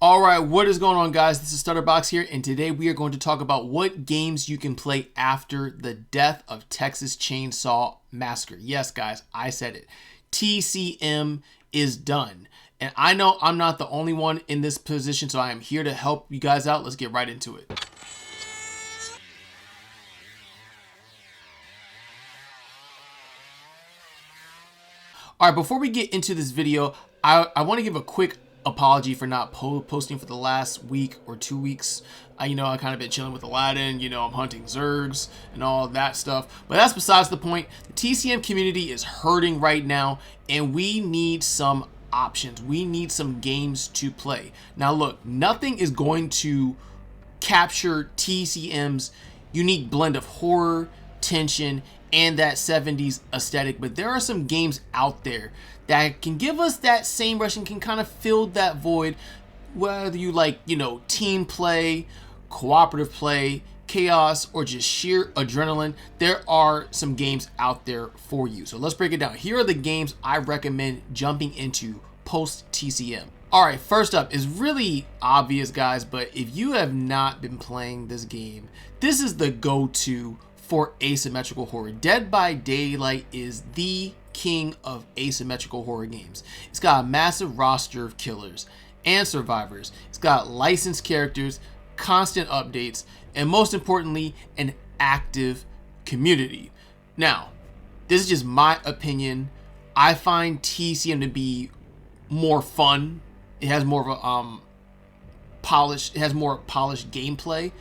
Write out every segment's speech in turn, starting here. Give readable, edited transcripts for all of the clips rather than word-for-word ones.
Alright, what is going on, guys? This is Stutterbox here, and today we are going to talk about what games you can play after the death of Texas Chain Saw Massacre. Yes, guys, I said it. TCM is done. And I know I'm not the only one in this position, so I am here to help you guys out. Let's get right into it. Alright, before we get into this video, I want to give a quick apology for not posting for the last week or 2 weeks. I kind of been chilling with Aladdin, I'm hunting Zergs and all that stuff, but that's besides the point. The TCM community is hurting right now, and we need some options. We need some games to play. Now look, nothing is going to capture TCM's unique blend of horror, tension, and that 70s aesthetic, but there are some games out there that can give us that same rush and can kind of fill that void, whether you like, team play, cooperative play, chaos, or just sheer adrenaline. There are some games out there for you. So let's break it down. Here are the games I recommend jumping into post TCM. All right, first up is really obvious, guys, but if you have not been playing this game, this is the go-to for asymmetrical horror. Dead by Daylight is the king of asymmetrical horror games. It's got a massive roster of killers and survivors. It's got licensed characters, constant updates, and most importantly, an active community. Now, this is just my opinion. I find TCM to be more fun. It has more of a polished gameplay,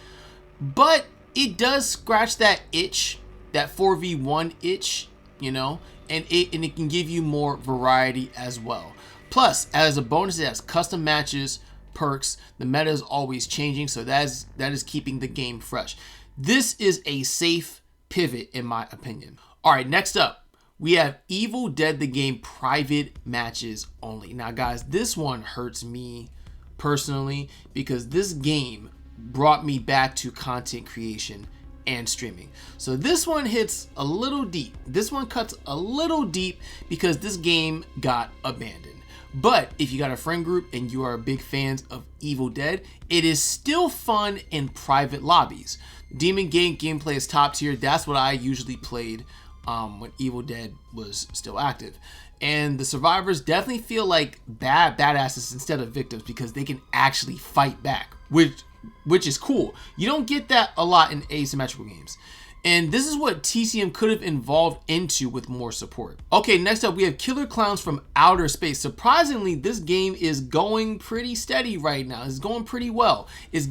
but it does scratch that itch, that 4v1 itch, and it can give you more variety as well. Plus, as a bonus, it has custom matches, perks. The meta is always changing, so that is keeping the game fresh. This is a safe pivot, in my opinion. All right, next up, we have Evil Dead the Game private matches only. Now, guys, this one hurts me personally because this game brought me back to content creation and streaming. So this one hits a little deep. This one cuts a little deep because this game got abandoned. But if you got a friend group and you are big fans of Evil Dead, it is still fun in private lobbies. Demon Game gameplay is top tier. That's what I usually played when Evil Dead was still active. And the survivors definitely feel like badasses instead of victims because they can actually fight back, which is cool. You don't get that a lot in asymmetrical games. And this is what TCM could have evolved into with more support. Okay, next up we have Killer Clowns from Outer Space. Surprisingly, this game is going pretty steady right now. It's going pretty well. It's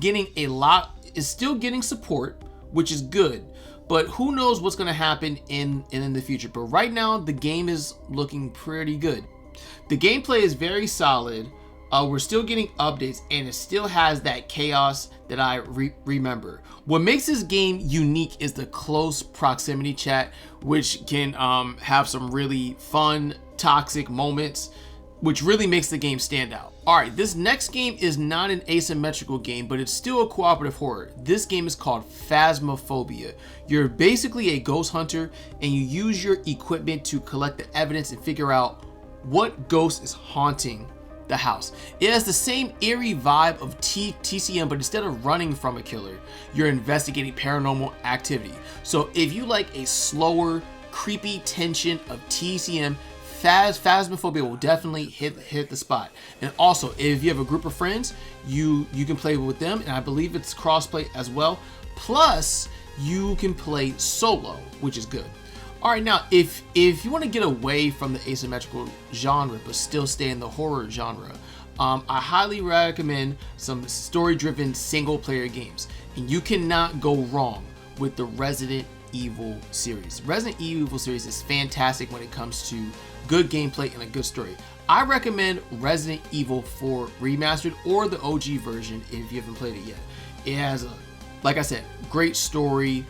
still getting support, which is good. But who knows what's going to happen in the future. But right now, the game is looking pretty good. The gameplay is very solid. We're still getting updates, and it still has that chaos that I remember. What makes this game unique is the close proximity chat, which can have some really fun, toxic moments, which really makes the game stand out. Alright, this next game is not an asymmetrical game, but it's still a cooperative horror. This game is called Phasmophobia. You're basically a ghost hunter, and you use your equipment to collect the evidence and figure out what ghost is haunting the house. It has the same eerie vibe of TCM, but instead of running from a killer, you're investigating paranormal activity. So if you like a slower, creepy tension of TCM, Phasmophobia will definitely hit the spot. And also, if you have a group of friends, you can play with them, and I believe it's crossplay as well. Plus, you can play solo, which is good. All right, now if you want to get away from the asymmetrical genre but still stay in the horror genre, I highly recommend some story-driven single-player games, and you cannot go wrong with the Resident Evil series. Resident Evil series is fantastic when it comes to good gameplay and a good story. I recommend Resident Evil 4 Remastered or the OG version if you haven't played it yet. It has, like I said, great story,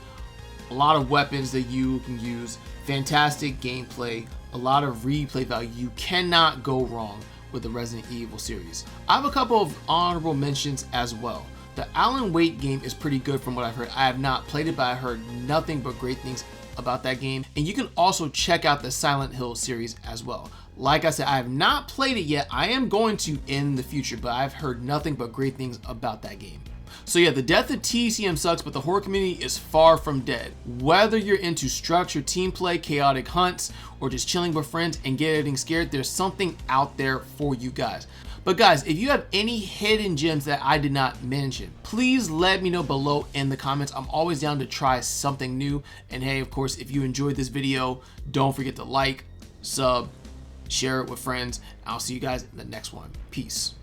a lot of weapons that you can use, fantastic gameplay, a lot of replay value. You cannot go wrong with the Resident Evil series. I have a couple of honorable mentions as well. The Alan Wake game is pretty good from what I've heard. I have not played it, but I heard nothing but great things about that game. And you can also check out the Silent Hill series as well. Like I said, I have not played it yet. I am going to in the future, but I've heard nothing but great things about that game. So yeah, the death of TCM sucks, but the horror community is far from dead. Whether you're into structured team play, chaotic hunts, or just chilling with friends and getting scared, there's something out there for you guys. But guys, if you have any hidden gems that I did not mention, please let me know below in the comments. I'm always down to try something new. And hey, of course, if you enjoyed this video, don't forget to like, sub, share it with friends. I'll see you guys in the next one. Peace.